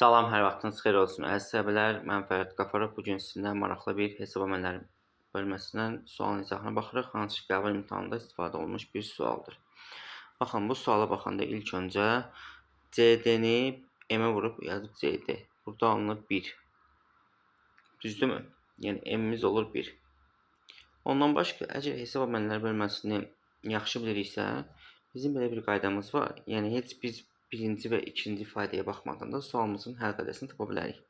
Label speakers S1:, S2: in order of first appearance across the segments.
S1: Salam, hər vaxtınız xeyir olsun. Əziz tələbələr, mən Fərid Qafarov. Bu gün sizinlə maraqlı bir hesab əməlləri bölməsindən sualın izahına baxırıq. Hansı ki, qəbul imtahanında istifadə olunmuş bir sualdır. Baxın, bu suala baxanda ilk öncə CD-ni M-ə vurub yazıb CD. Burada alınır 1. Düzdürmü? Yəni M-imiz olur 1. Ondan başqa, əgər hesab əməlləri bölməsini yaxşı biliriksə, bizim belə bir qaydamız var. Yəni heç biz birinci və ikinci ifadəyə baxmadan da sualımızın həll qədəsini tapa bilərik.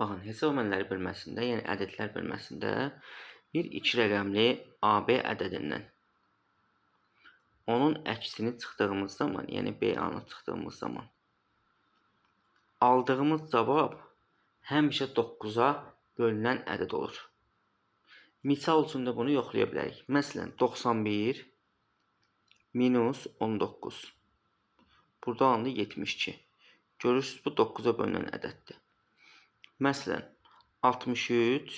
S1: Baxın, hesab əməlləri bölməsində, yəni ədədlər bölməsində bir 2 rəqəmli AB ədədindən onun əksini çıxdığımız zaman, yəni B-anı çıxdığımız zaman aldığımız cavab həmişə 9-a bölünən ədəd olur. Misal üçün də bunu yoxlaya bilərik. Məsələn, 91 minus 19. Burada alındı 72. Görürsünüz, bu 9-a bölünən ədəddir. Məsələn, 63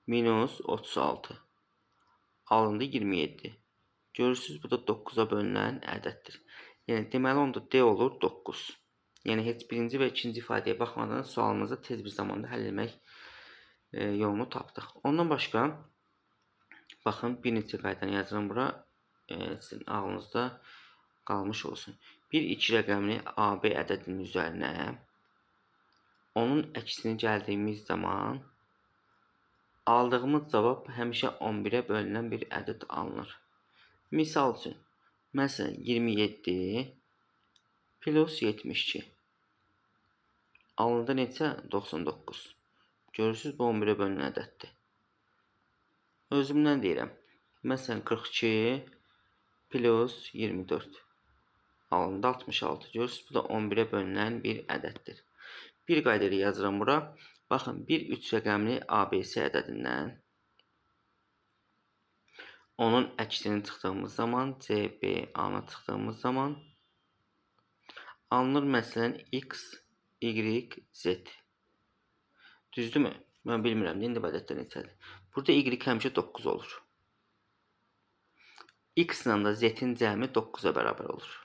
S1: minus 36. Alındı 27. Görürsünüz, bu da 9-a bölünən ədəddir. Yəni, deməli, onda D olur 9. Yəni, heç birinci və ikinci ifadəyə baxmadan sualımızı tez bir zamanda həll etmək yolunu tapdıq. Ondan başqa, baxın, bir neçə qaydanı yazıram bura, sizin ağlınızda qalmış olsun. Bir 2 rəqəmli AB ədədinin üzərinə onun əksini gəldiyimiz zaman aldığımız cavab həmişə 11-ə bölünən bir ədəd alınır. Misal üçün, məsələn, 27 plus 72 alındı neçə? 99. Görürsünüz, bu 11-ə bölünən ədəddir. Özümdən deyirəm. Məsələn, 42 plus 24 alındı 66. Görürsünüz, bu da 11-ə bölünən bir ədəddir. Bir qayda ilə yazıram bura. Baxın, bir 3 rəqəmli ABC ədədindən onun əksini çıxdığımız zaman, CB-anı çıxdığımız zaman alınır məsələn X, Y, Z. Düzdürmü? Mən bilmirəm, indi bu ədədlər neçədir. Burada Y həmişə 9 olur. X ilə də Z-in cəmi 9-a bərabər olur.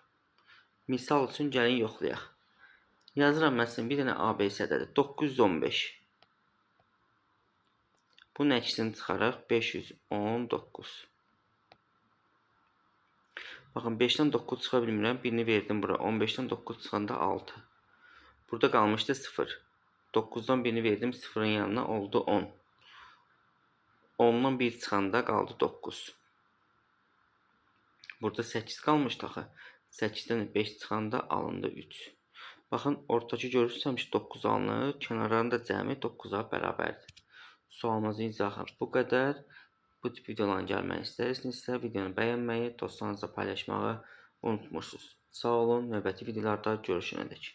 S1: Misal üçün, gəlin yoxlayaq. Yazıram məsələn, bir dənə ABC ədədi 915. Bunun əksini çıxaraq 519. Baxın, 5-dən 9 çıxa bilmirəm. Birini verdim bura. 15-dən 9 çıxanda 6. Burada qalmışdı 0. 9-dan birini verdim. 0-ın yanına oldu 10. 10-dan 1 çıxanda qaldı 9. Burada 8 qalmışdı axı. 8-dən 5 çıxanda alındı 3. Baxın, ortadakı görürsünüz, həmişə 9 alınır. Kənarların da cəmi 9-a bərabərdir. Sualımızın izahı bu qədər. Bu tip videoların gəlməni istəyirsinizsə, videonu bəyənməyi, dostlarınızla paylaşmağı unutmursunuz. Sağ olun, növbəti videolarda görüşənədək.